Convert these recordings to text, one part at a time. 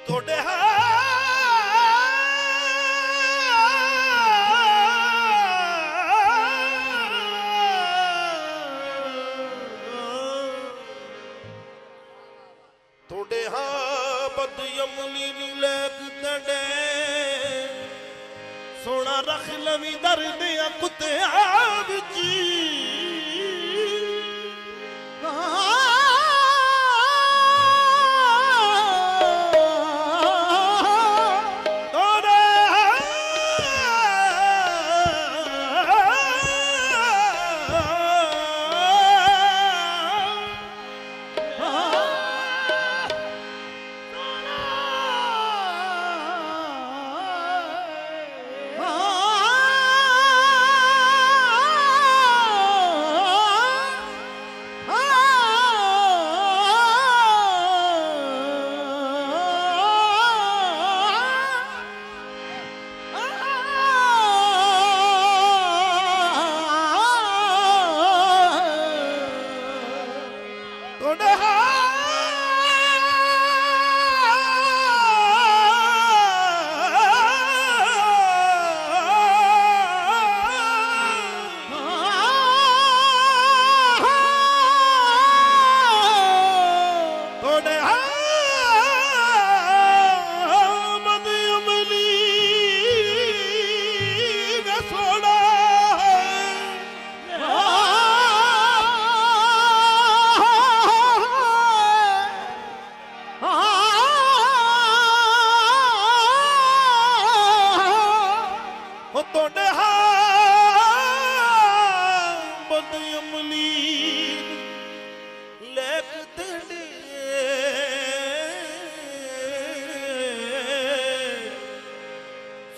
ਤੁਹਾਡੇ ਤੁਹਾਡੇ ਹਾਂ ਬਦਯਮਨੀ ਨੀ ਲੈਕ ਤੜੇ ਸੋਹਣਾ ਰੱਖ ਲਵੀ ਦਰਦਿਆਂ ਕੁੱਤਿਆਂ ਵਿੱਚ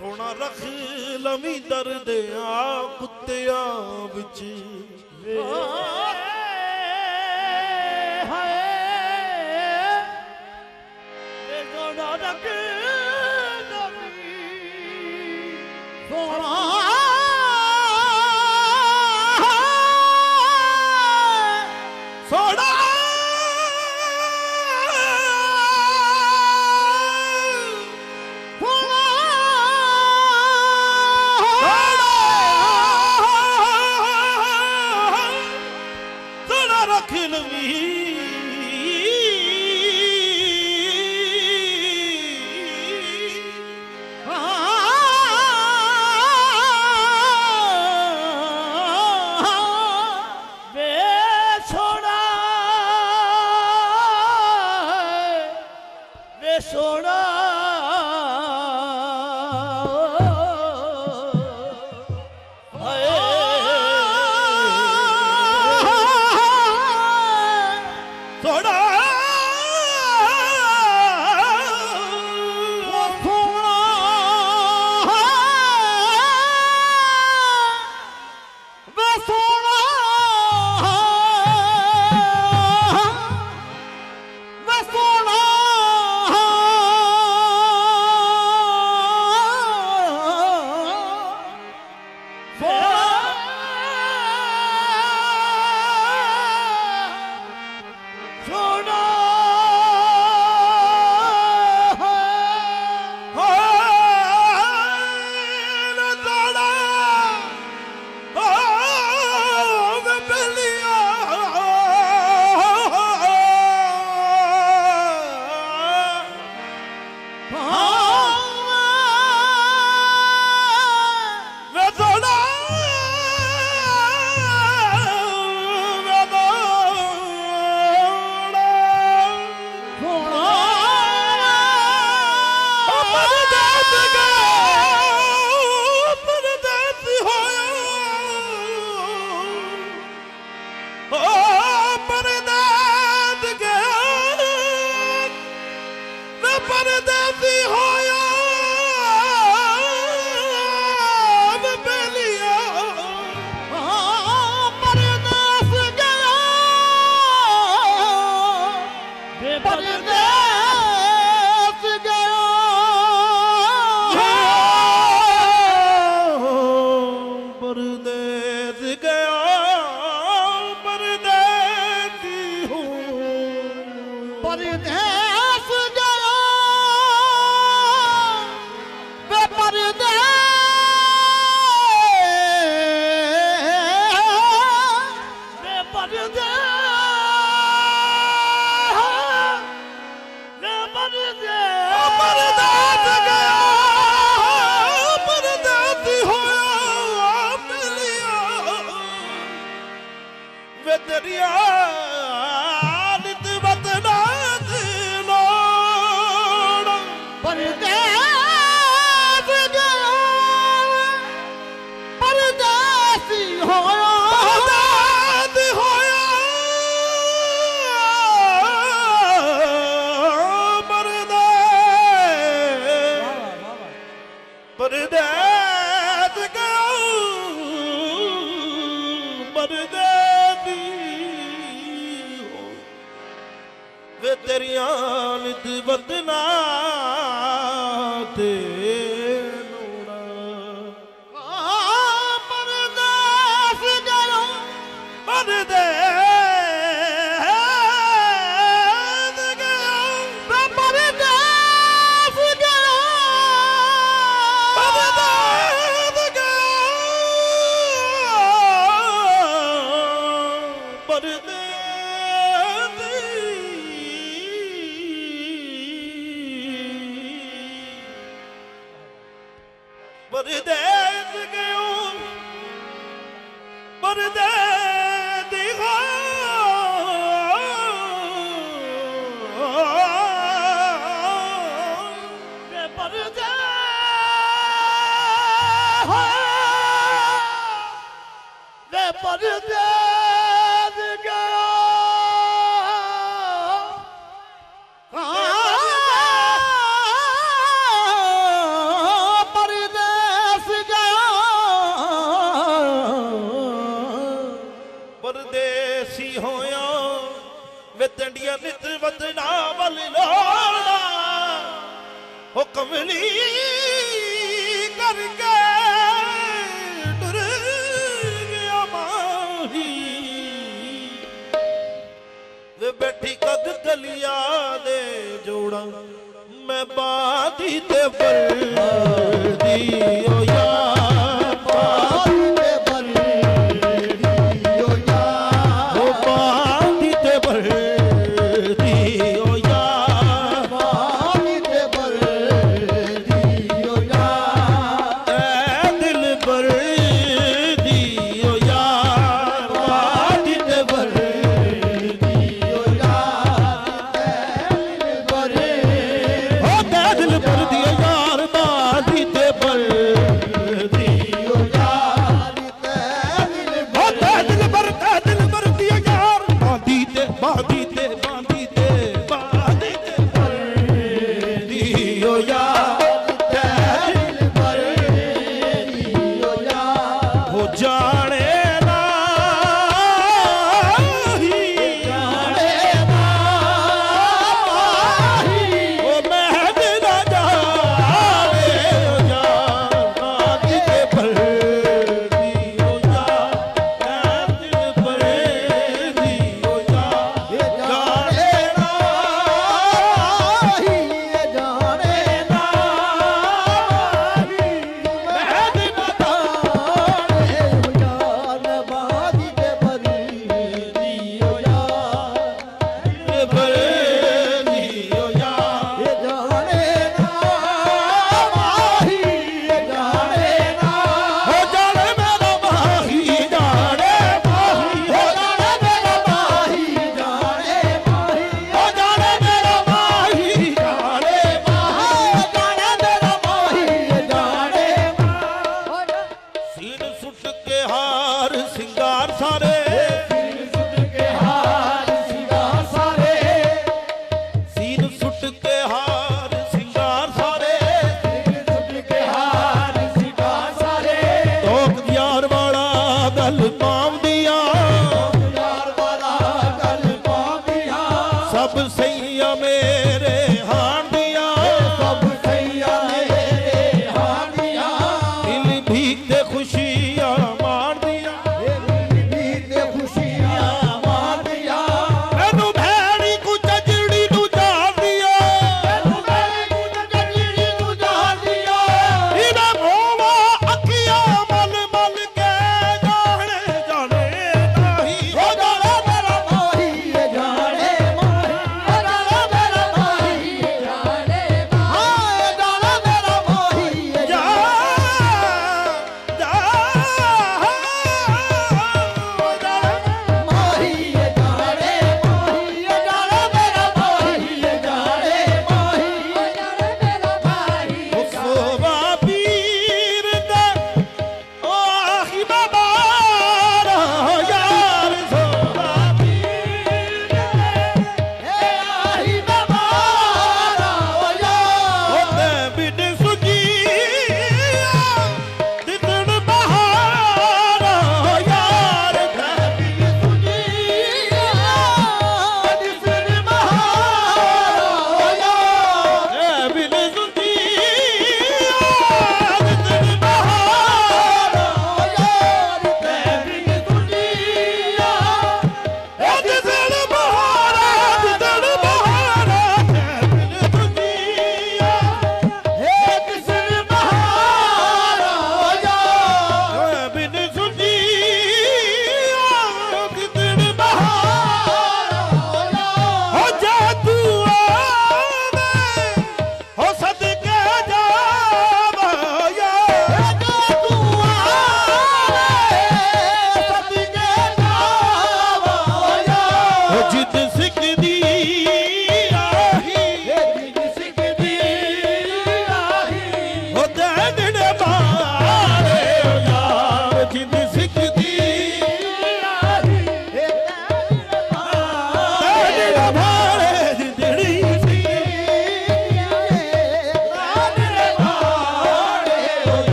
ਸੋਹਣਾ ਰੱਖ ਲਵੀ ਦਰਦਿਆਂ ਕੁੱਤਿਆਂ ਵਿੱਚ ਸੋਹਣਾ ਰੱਖ ਲਵੀ ਸੋਹਣਾ ਸੋਹਣਾ ਸੋਹਣਾ परदेस गया तेरिया नित बतना लोड़ परदेस गया परदेसी होया तेरिया नित बदना ते लोड़ा परदेस गया परदेस गया परदेस गया परदेस परदेस गयो परदेस हो वे परदेस हो वे परदेस गया परदेसी होया वे तंडिया नित वतना वल लोड़ा हो कमली करके डर गया माही वे बैठी कद गलिया दे जोड़ा मैं बाधी ते वर्दी ओ यार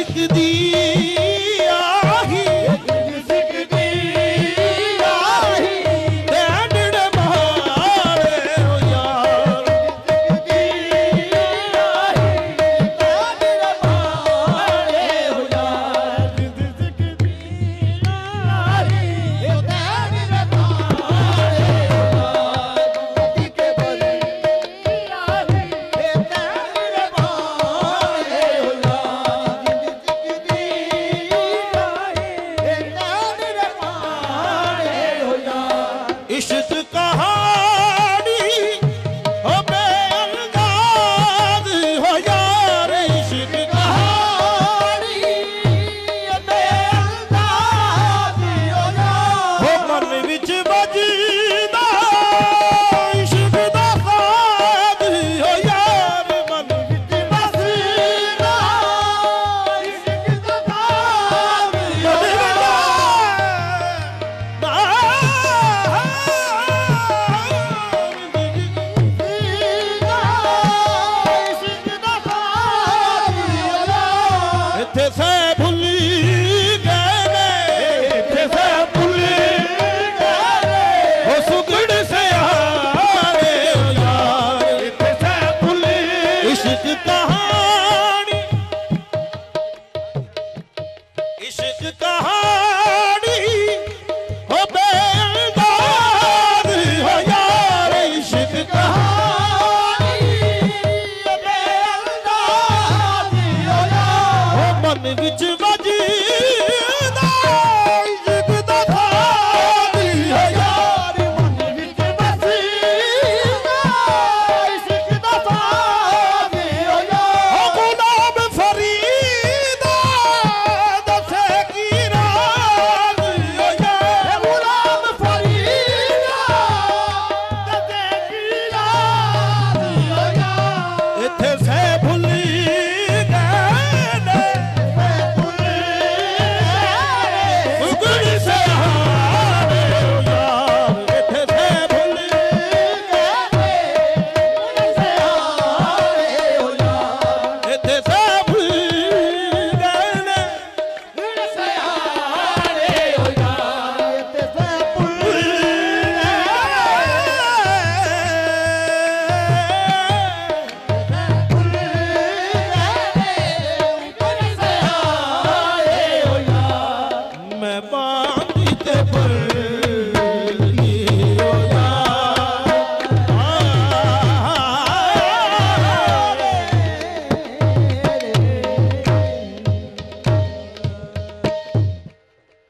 ਸਿੱਖਦੀ ਆਹੀ ਸਿੱਖਦੀ ਆਹੀ ਡੈਣ ਮਾਰੇ ਹੋ ਯਾਰ ਸਿੱਖਦੀ ਆਹੀ ਤਾਂਡ ਮਾਰੇ ਹੋ ਯਾਰ ਸਿੱਖਦੀ ਆਹੀ ਤਾਂਡ ਮਾਰੇ ਹੋ ਯਾਰ ਟਿਕੇ ਬਲੀ ਆਹੀ ਤਾਂਡ ਮਾਰੇ ਹੋ ਯਾਰ ਸਿੱਖਦੀ ਆਹੀ ਤਾਂਡ ਮਾਰੇ ਹੋ ਯਾਰ ਇਸ਼ਕ ਕਹਾਣੀ ਹੋ ਬੇਅੰਦਾਜ਼ ਹੋ ਯਾਰ ਇਸ਼ਕ ਕਹਾਣੀ ਅਤੇ ਅੰਦਾਜ਼ ਹੋ ਹੋ ਮਨ ਵਿੱਚ ਵੱਜਦਾ ਇਸ਼ਕ ਦਾ ਸਾਜ਼ ਹੋ ਯਾਰ ਮਨ ਵਿੱਚ ਬਸਦਾ ਇਸ਼ਕ ਦਾ ਤਾਬ ਹੋ ਇਸ਼ਕ ਦਾ ਤਾਬ ਹੋ ਇੱਥੇ ਸੇ ਭੁੱਲੀ ਗਏ ਨੇ ਇੱਥੇ ਸੇ ਭੁੱਲੀ ਗਏ ਹੋ ਸੁਗੜ ਸਿਆਰੇ ਹੋ ਯਾਰ ਇੱਥੇ ਸੇ ਭੁੱਲੀ ਇਸ਼ਕ ਕਹਾਣੀ ਇਸ਼ਕ ਕਹਾਣੀ ਹੋ ਬੇਅੰਦਾਜ਼ ਹੋ ਯਾਰ ਇਸ਼ਕ ਕਹਾਣੀ ਅਤੇ ਅੰਦਾਜ਼ ਹੋ ਹੋ ਮਨ ਵਿੱਚ